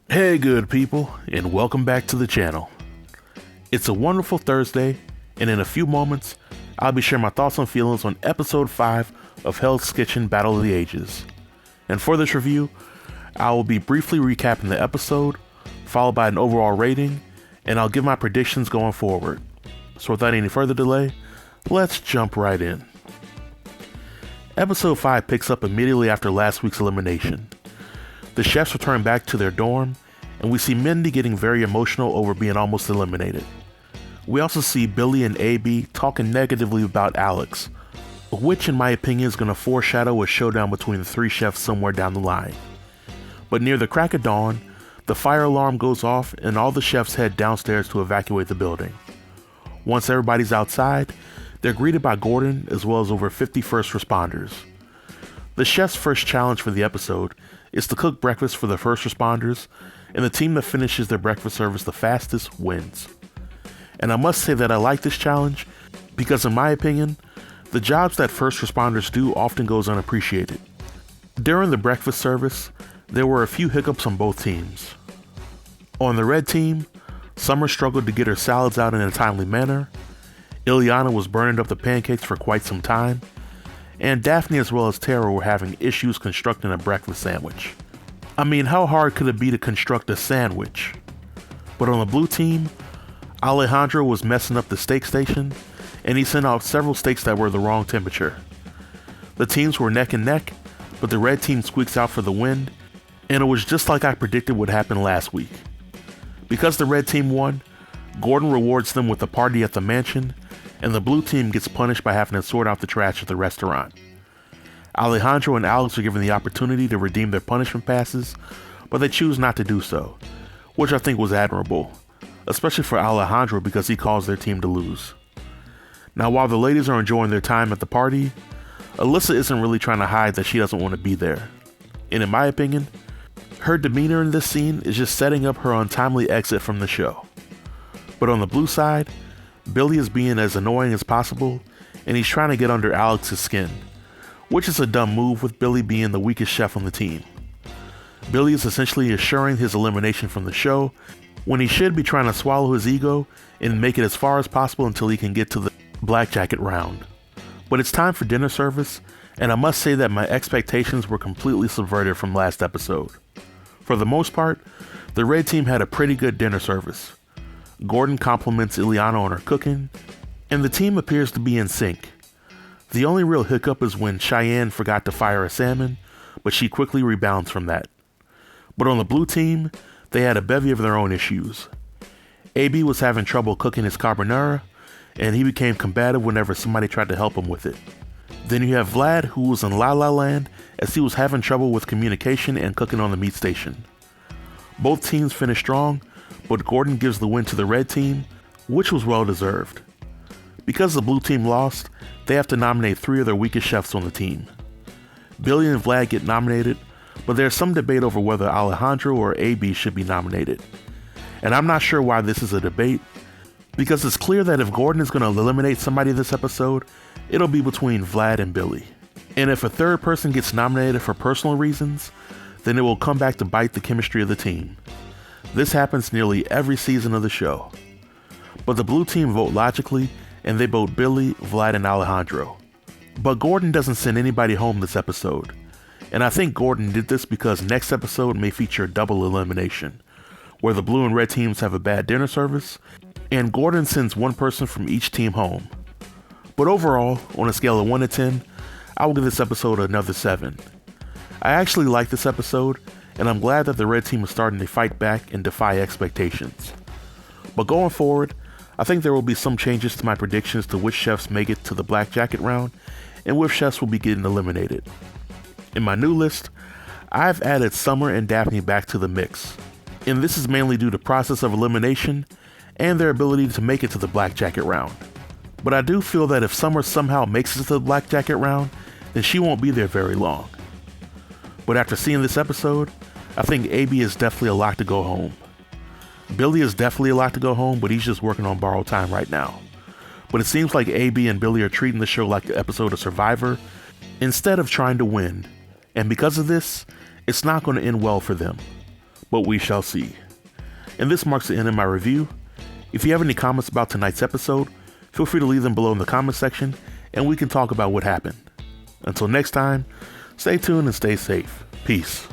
Hey good people, and welcome back to the channel. It's a wonderful Thursday, and in a few moments, I'll be sharing my thoughts and feelings on episode 5 of Hell's Kitchen Battle of the Ages. And for this review, I will be briefly recapping the episode, followed by an overall rating, and I'll give my predictions going forward. So without any further delay, let's jump right in. Episode 5 picks up immediately after last week's elimination. The chefs return back to their dorm, and we see Mindy getting very emotional over being almost eliminated. We also see Billy and AB talking negatively about Alex, which in my opinion is going to foreshadow a showdown between the three chefs somewhere down the line. But near the crack of dawn, the fire alarm goes off and all the chefs head downstairs to evacuate the building. Once everybody's outside, they're greeted by Gordon as well as over 50 first responders. The chef's first challenge for the episode is to cook breakfast for the first responders, and the team that finishes their breakfast service the fastest wins. And I must say that I like this challenge because in my opinion, the jobs that first responders do often goes unappreciated. During the breakfast service, there were a few hiccups on both teams. On the red team, Summer struggled to get her salads out in a timely manner, Ileana was burning up the pancakes for quite some time, and Daphne as well as Tara were having issues constructing a breakfast sandwich. I mean, how hard could it be to construct a sandwich? But on the blue team, Alejandro was messing up the steak station, and he sent out several steaks that were the wrong temperature. The teams were neck and neck, but the red team squeaks out for the win, and it was just like I predicted would happen last week. Because the red team won, Gordon rewards them with a party at the mansion, and the blue team gets punished by having to sort out the trash at the restaurant. Alejandro and Alex are given the opportunity to redeem their punishment passes, but they choose not to do so, which I think was admirable, especially for Alejandro because he caused their team to lose. Now while the ladies are enjoying their time at the party, Alyssa isn't really trying to hide that she doesn't want to be there. And in my opinion, her demeanor in this scene is just setting up her untimely exit from the show. But on the blue side, Billy is being as annoying as possible, and he's trying to get under Alex's skin, which is a dumb move with Billy being the weakest chef on the team. Billy is essentially assuring his elimination from the show, when he should be trying to swallow his ego and make it as far as possible until he can get to the black jacket round. But it's time for dinner service, and I must say that my expectations were completely subverted from last episode. For the most part, the red team had a pretty good dinner service. Gordon compliments Ileana on her cooking, and the team appears to be in sync. The only real hiccup is when Cheyenne forgot to fire a salmon, but she quickly rebounds from that. But on the blue team, they had a bevy of their own issues. AB was having trouble cooking his carbonara, and he became combative whenever somebody tried to help him with it. Then you have Vlad, who was in La La Land as he was having trouble with communication and cooking on the meat station. Both teams finished strong, but Gordon gives the win to the red team, which was well deserved. Because the blue team lost, they have to nominate 3 of their weakest chefs on the team. Billy and Vlad get nominated, but there's some debate over whether Alejandro or AB should be nominated. And I'm not sure why this is a debate, because it's clear that if Gordon is going to eliminate somebody this episode, it'll be between Vlad and Billy. And if a third person gets nominated for personal reasons, then it will come back to bite the chemistry of the team. This happens nearly every season of the show. But the blue team vote logically, and they vote Billy, Vlad, and Alejandro. But Gordon doesn't send anybody home this episode. And I think Gordon did this because next episode may feature a double elimination, where the blue and red teams have a bad dinner service, and Gordon sends one person from each team home. But overall, on a scale of 1 to 10, I will give this episode another 7. I actually like this episode, and I'm glad that the red team is starting to fight back and defy expectations. But going forward, I think there will be some changes to my predictions to which chefs make it to the black jacket round, and which chefs will be getting eliminated. In my new list, I've added Summer and Daphne back to the mix, and this is mainly due to process of elimination and their ability to make it to the black jacket round. But I do feel that if Summer somehow makes it to the black jacket round, then she won't be there very long. But after seeing this episode, I think AB is definitely a lock to go home. Billy is definitely a lock to go home, but he's just working on borrowed time right now. But it seems like AB and Billy are treating the show like an episode of Survivor instead of trying to win. And because of this, it's not going to end well for them. but we shall see. And this marks the end of my review. If you have any comments about tonight's episode, feel free to leave them below in the comment section, and we can talk about what happened. Until next time, stay tuned and stay safe. Peace.